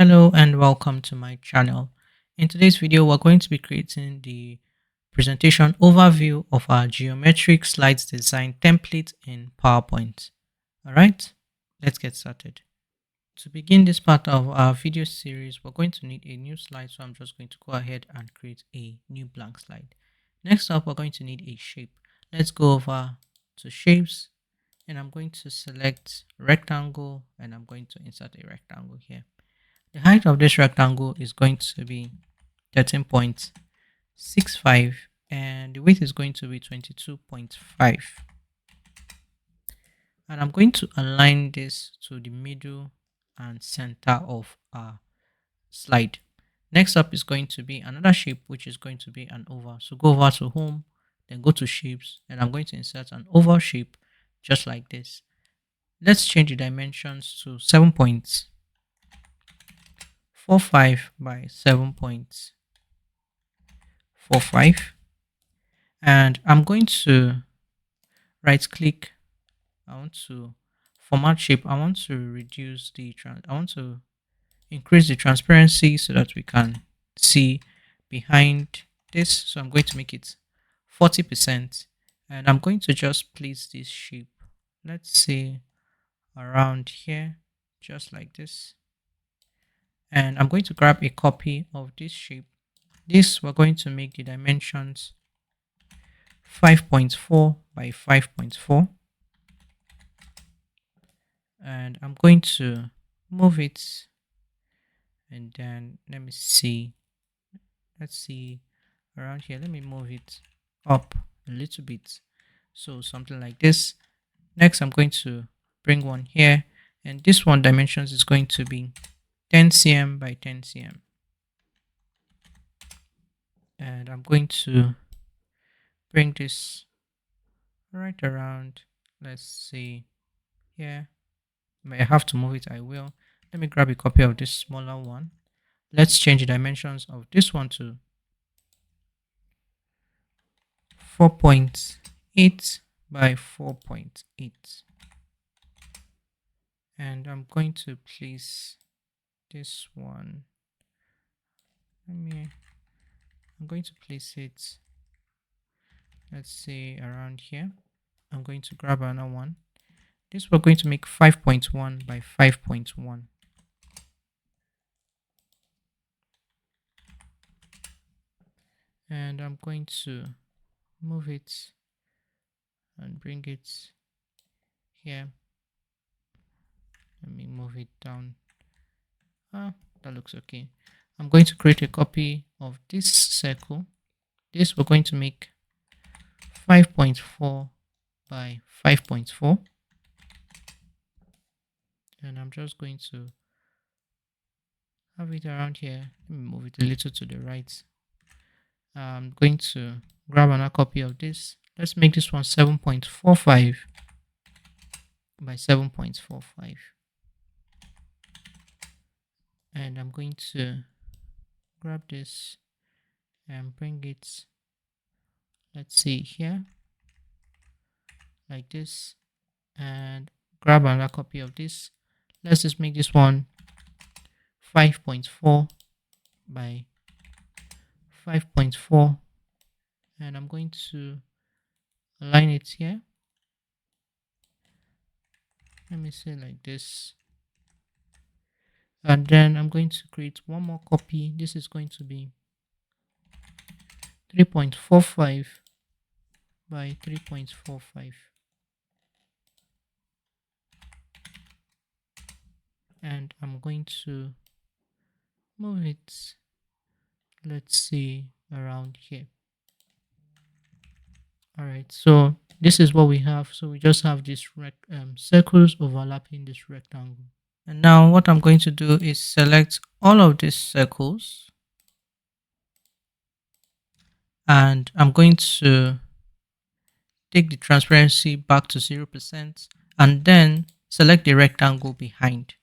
Hello and welcome to my channel. In today's video, we're going to be creating the presentation overview of our geometric slides design template in PowerPoint. All right, let's get started. To begin this part of our video series, we're going to need a new slide. So I'm just going to go ahead and create a new blank slide. Next up, we're going to need a shape. Let's go over to shapes and I'm going to select rectangle and I'm going to insert a rectangle here. The height of this rectangle is going to be 13.65 and the width is going to be 22.5. And I'm going to align this to the middle and center of our slide. Next up is going to be another shape, which is going to be an oval. So go over to home, then go to shapes, and I'm going to insert an oval shape just like this. Let's change the dimensions to 7.45 by 7.45, and I'm going to right click. I want to format shape. I want to reduce the I want to increase the transparency so that we can see behind this. So I'm going to make it 40% and I'm going to just place this shape, let's say around here, just like this. And I'm going to grab a copy of this shape. This we're going to make the dimensions 5.4 by 5.4, and I'm going to move it, and then let's see around here. Let me move it up a little bit, so something like this. Next, I'm going to bring one here, and this one dimensions is going to be 10 cm by 10 cm, and I'm going to bring this right around, let's see here. May I have to move it? I will. Let me grab a copy of this smaller one. Let's change the dimensions of this one to 4.8 by 4.8, and I'm going to place this one. I'm going to place it, let's say around here. I'm going to grab another one. This we're going to make 5.1 by 5.1. And I'm going to move it and bring it here. Let me move it down. That looks okay. I'm going to create a copy of this circle. This we're going to make 5.4 by 5.4. And I'm just going to have it around here. Let me move it a little to the right. I'm going to grab another copy of this. Let's make this one 7.45 by 7.45. And I'm going to grab this and bring it, let's see here, like this, and grab another copy of this. Let's just make this one 5.4 by 5.4, and I'm going to align it here. Let me say like this, and then I'm going to create one more copy. This is going to be 3.45 by 3.45, and I'm going to move it, let's see, around here. All right, so this is what we have. So we just have these circles overlapping this rectangle. And now what I'm going to do is select all of these circles, and I'm going to take the transparency back to 0% and then select the rectangle behind.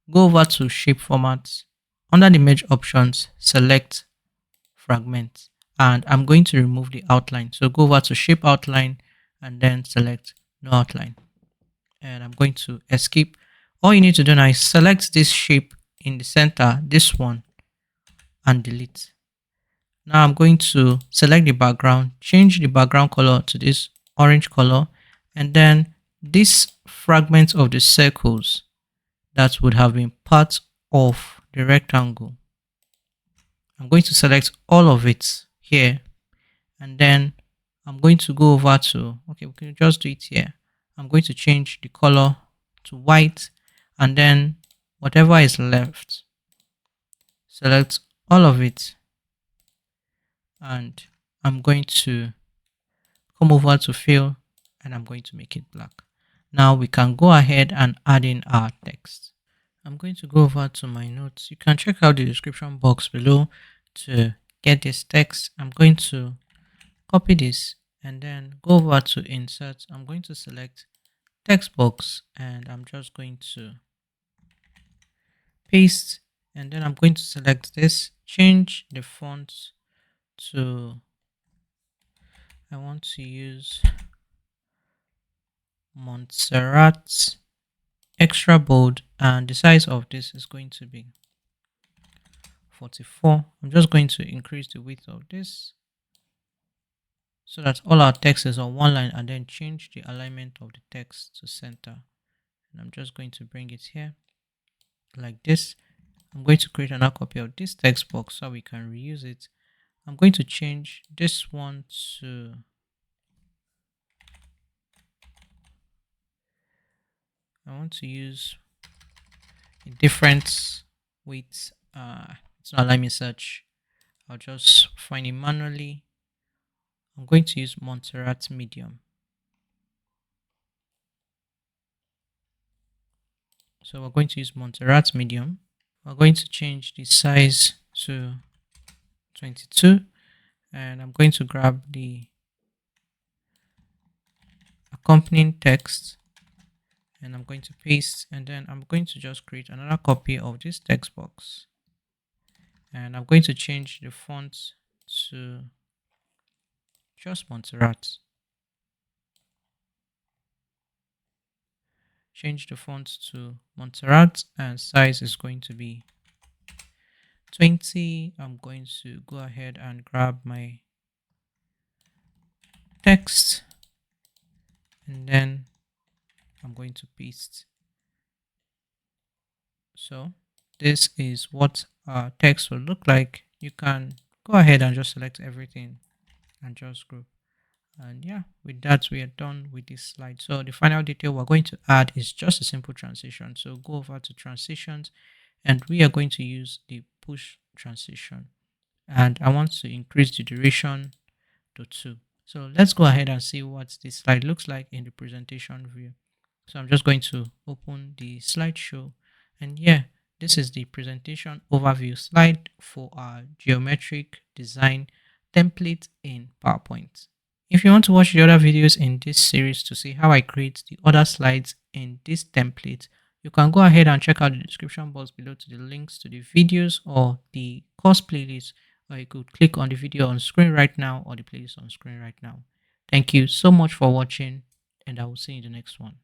Go over to shape format. Under the merge options, select fragment, and I'm going to remove the outline. So go over to shape outline and then select no outline, and I'm going to escape. All you need to do now is select this shape in the center, this one, and delete. Now I'm going to select the background, change the background color to this orange color, and then this fragment of the circles that would have been part of the rectangle, I'm going to select all of it here, and then I'm going to go over to, okay, we can just do it here. I'm going to change the color to white, and then whatever is left, select all of it, and I'm going to come over to fill, and I'm going to make it black. Now we can go ahead and add in our text. I'm going to go over to my notes. You can check out the description box below to get this text. I'm going to copy this and then go over to insert. I'm going to select text box, and I'm just going to paste, and then I'm going to select this, change the font to, I want to use Montserrat extra bold, and the size of this is going to be 44. I'm just going to increase the width of this so that all our text is on one line, and then change the alignment of the text to center. And I'm just going to bring it here like this. I'm going to create another copy of this text box so we can reuse it. I'm going to change this one to, I want to use a different width. It's not letting me search. I'll just find it manually. I'm going to use Montserrat medium. So we're going to use Montserrat medium. We're going to change the size to 22, and I'm going to grab the accompanying text, and I'm going to paste, and then I'm going to just create another copy of this text box, and I'm going to change the font to just Montserrat. Change the font to Montserrat, and size is going to be 20. I'm going to go ahead and grab my text, and then I'm going to paste. So this is what our text will look like. You can go ahead and just select everything and just group. And yeah, with that, we are done with this slide. So the final detail we're going to add is just a simple transition. So go over to transitions, and we are going to use the push transition. And I want to increase the duration to 2. So let's go ahead and see what this slide looks like in the presentation view. So I'm just going to open the slideshow, and yeah, this is the presentation overview slide for our geometric design template in PowerPoint. If you want to watch the other videos in this series to see how I create the other slides in this template, you can go ahead and check out the description box below to the links to the videos or the course playlist, or you could click on the video on screen right now or the playlist on screen right now. Thank you so much for watching, and I will see you in the next one.